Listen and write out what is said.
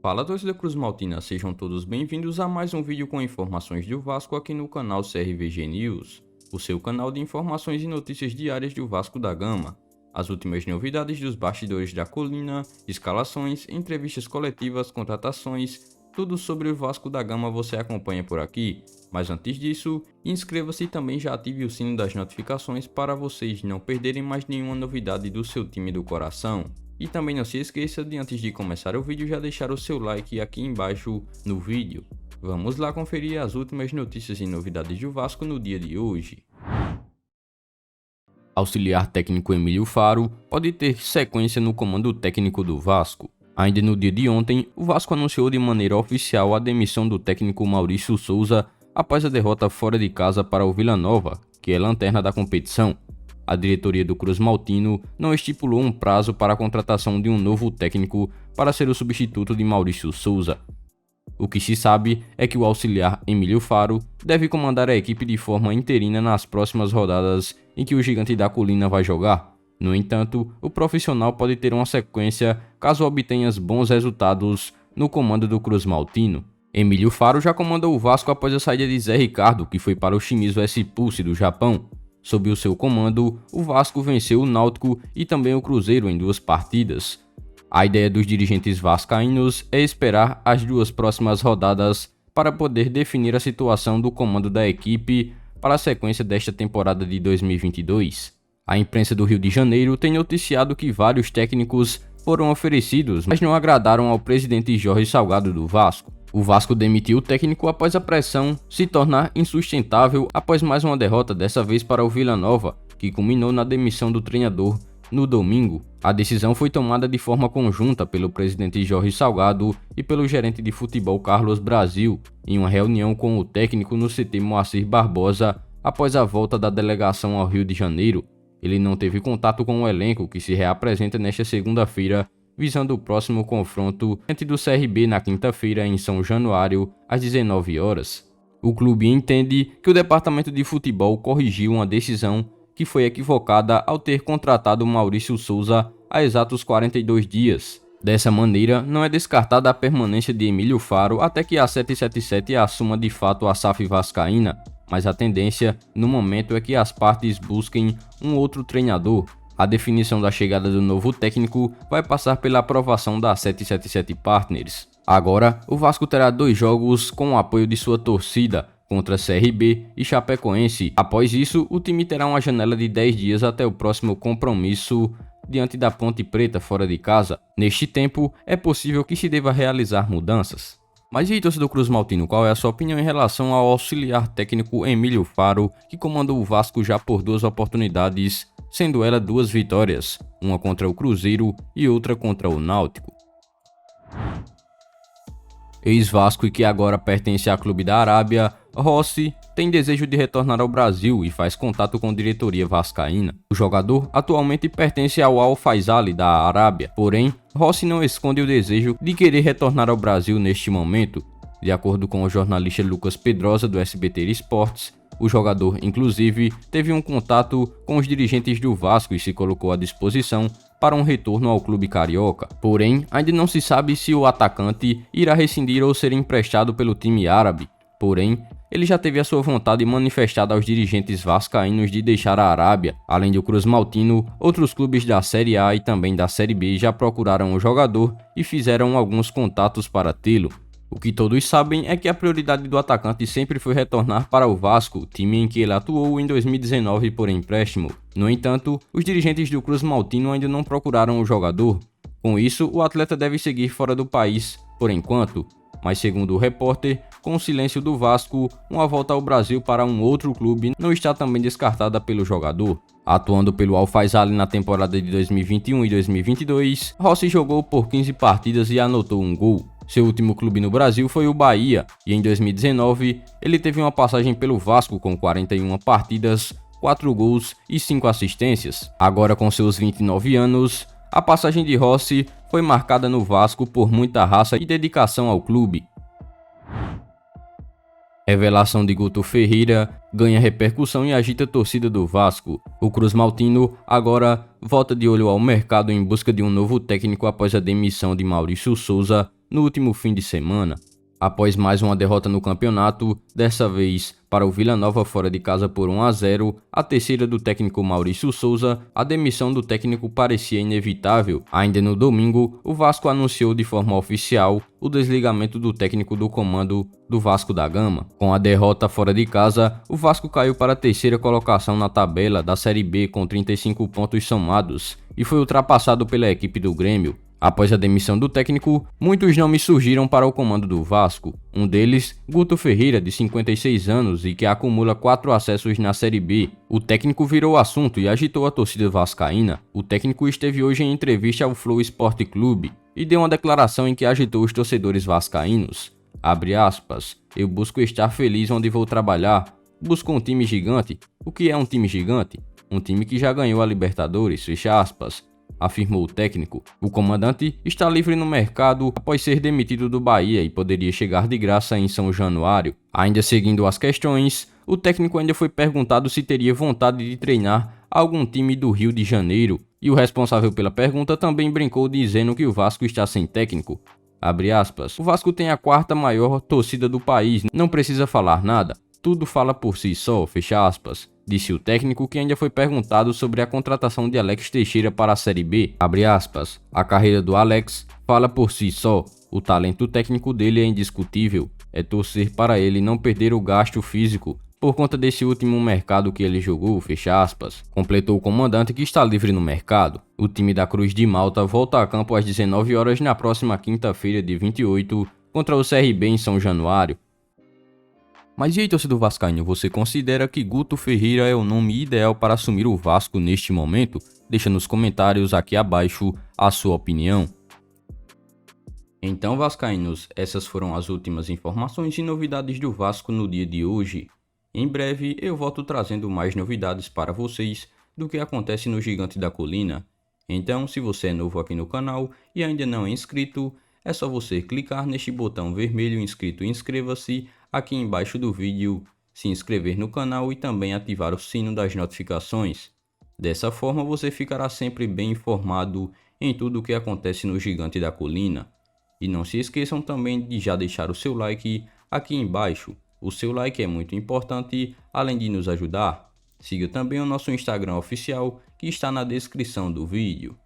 Fala, torcida Cruz Maltina, sejam todos bem-vindos a mais um vídeo com informações do Vasco aqui no canal CRVG News, o seu canal de informações e notícias diárias do Vasco da Gama. As últimas novidades dos bastidores da colina, escalações, entrevistas coletivas, contratações, tudo sobre o Vasco da Gama você acompanha por aqui. Mas antes disso, inscreva-se e também já ative o sino das notificações para vocês não perderem mais nenhuma novidade do seu time do coração. E também não se esqueça de, antes de começar o vídeo, já deixar o seu like aqui embaixo no vídeo. Vamos lá conferir as últimas notícias e novidades do Vasco no dia de hoje. Auxiliar técnico Emílio Faro pode ter sequência no comando técnico do Vasco. Ainda no dia de ontem, o Vasco anunciou de maneira oficial a demissão do técnico Maurício Souza após a derrota fora de casa para o Vila Nova, que é lanterna da competição. A diretoria do Cruz Maltino não estipulou um prazo para a contratação de um novo técnico para ser o substituto de Maurício Souza. O que se sabe é que o auxiliar Emílio Faro deve comandar a equipe de forma interina nas próximas rodadas em que o Gigante da Colina vai jogar. No entanto, o profissional pode ter uma sequência caso obtenha bons resultados no comando do Cruz Maltino. Emílio Faro já comandou o Vasco após a saída de Zé Ricardo, que foi para o Shimizu S-Pulse do Japão. Sob o seu comando, o Vasco venceu o Náutico e também o Cruzeiro em 2 partidas. A ideia dos dirigentes vascaínos é esperar as 2 próximas rodadas para poder definir a situação do comando da equipe para a sequência desta temporada de 2022. A imprensa do Rio de Janeiro tem noticiado que vários técnicos foram oferecidos, mas não agradaram ao presidente Jorge Salgado do Vasco. O Vasco demitiu o técnico após a pressão se tornar insustentável após mais uma derrota, dessa vez para o Vila Nova, que culminou na demissão do treinador no domingo. A decisão foi tomada de forma conjunta pelo presidente Jorge Salgado e pelo gerente de futebol Carlos Brasil, em uma reunião com o técnico no CT Moacir Barbosa após a volta da delegação ao Rio de Janeiro. Ele não teve contato com o elenco, que se reapresenta nesta segunda-feira, visando o próximo confronto diante do CRB na quinta-feira em São Januário, às 19 horas. O clube entende que o departamento de futebol corrigiu uma decisão que foi equivocada ao ter contratado Maurício Souza há exatos 42 dias. Dessa maneira, não é descartada a permanência de Emílio Faro até que a 777 assuma de fato a SAF vascaína, mas a tendência no momento é que as partes busquem um outro treinador. A definição da chegada do novo técnico vai passar pela aprovação da 777 Partners. Agora, o Vasco terá 2 jogos com o apoio de sua torcida, contra CRB e Chapecoense. Após isso, o time terá uma janela de 10 dias até o próximo compromisso diante da Ponte Preta fora de casa. Neste tempo, é possível que se deva realizar mudanças. Mas e aí, torcedor Cruz Maltino, qual é a sua opinião em relação ao auxiliar técnico Emílio Faro, que comandou o Vasco já por 2 oportunidades, sendo ela 2 vitórias, uma contra o Cruzeiro e outra contra o Náutico? Ex-Vasco e que agora pertence ao clube da Arábia, Rossi tem desejo de retornar ao Brasil e faz contato com a diretoria vascaína. O jogador atualmente pertence ao Al Faisaly da Arábia, porém, Rossi não esconde o desejo de querer retornar ao Brasil neste momento. De acordo com o jornalista Lucas Pedrosa do SBT Esportes, o jogador, inclusive, teve um contato com os dirigentes do Vasco e se colocou à disposição para um retorno ao clube carioca. Porém, ainda não se sabe se o atacante irá rescindir ou ser emprestado pelo time árabe. Porém, ele já teve a sua vontade manifestada aos dirigentes vascaínos de deixar a Arábia. Além do Cruz Maltino, outros clubes da Série A e também da Série B já procuraram o jogador e fizeram alguns contatos para tê-lo. O que todos sabem é que a prioridade do atacante sempre foi retornar para o Vasco, time em que ele atuou em 2019 por empréstimo. No entanto, os dirigentes do Cruz Maltino ainda não procuraram o jogador. Com isso, o atleta deve seguir fora do país, por enquanto. Mas segundo o repórter, com o silêncio do Vasco, uma volta ao Brasil para um outro clube não está também descartada pelo jogador. Atuando pelo Al Faisaly na temporada de 2021 e 2022, Rossi jogou por 15 partidas e anotou um gol. Seu último clube no Brasil foi o Bahia, e em 2019 ele teve uma passagem pelo Vasco com 41 partidas, 4 gols e 5 assistências. Agora com seus 29 anos, a passagem de Rossi foi marcada no Vasco por muita raça e dedicação ao clube. Revelação de Guto Ferreira ganha repercussão e agita a torcida do Vasco. O Cruz Maltino agora volta de olho ao mercado em busca de um novo técnico após a demissão de Maurício Souza no último fim de semana. Após mais uma derrota no campeonato, dessa vez para o Vila Nova fora de casa por 1-0, a terceira do técnico Maurício Souza, a demissão do técnico parecia inevitável. Ainda no domingo, o Vasco anunciou de forma oficial o desligamento do técnico do comando do Vasco da Gama. Com a derrota fora de casa, o Vasco caiu para a terceira colocação na tabela da Série B com 35 pontos somados e foi ultrapassado pela equipe do Grêmio. Após a demissão do técnico, muitos nomes surgiram para o comando do Vasco. Um deles, Guto Ferreira, de 56 anos e que acumula 4 acessos na Série B. O técnico virou assunto e agitou a torcida vascaína. O técnico esteve hoje em entrevista ao Flow Esporte Clube e deu uma declaração em que agitou os torcedores vascaínos. Abre aspas, eu busco estar feliz onde vou trabalhar. Busco um time gigante. O que é um time gigante? Um time que já ganhou a Libertadores, fecha aspas. Afirmou o técnico. O comandante está livre no mercado após ser demitido do Bahia e poderia chegar de graça em São Januário. Ainda seguindo as questões, o técnico ainda foi perguntado se teria vontade de treinar algum time do Rio de Janeiro, e o responsável pela pergunta também brincou dizendo que o Vasco está sem técnico. Abre aspas, o Vasco tem a 4ª maior torcida do país, não precisa falar nada, tudo fala por si só, fecha aspas. Disse o técnico, que ainda foi perguntado sobre a contratação de Alex Teixeira para a Série B. Abre aspas, a carreira do Alex fala por si só, o talento técnico dele é indiscutível, é torcer para ele não perder o gasto físico por conta desse último mercado que ele jogou, fecha aspas. Completou o comandante, que está livre no mercado. O time da Cruz de Malta volta a campo às 19 horas na próxima quinta-feira de 28 contra o CRB em São Januário. Mas e aí, torcedor vascaíno, você considera que Guto Ferreira é o nome ideal para assumir o Vasco neste momento? Deixa nos comentários aqui abaixo a sua opinião. Então, vascaínos, essas foram as últimas informações e novidades do Vasco no dia de hoje. Em breve eu volto trazendo mais novidades para vocês do que acontece no Gigante da Colina. Então, se você é novo aqui no canal e ainda não é inscrito, é só você clicar neste botão vermelho inscrito e inscreva-se aqui embaixo do vídeo, se inscrever no canal e também ativar o sino das notificações. Dessa forma você ficará sempre bem informado em tudo o que acontece no Gigante da Colina. E não se esqueçam também de já deixar o seu like aqui embaixo. O seu like é muito importante, além de nos ajudar. Siga também o nosso Instagram oficial, que está na descrição do vídeo.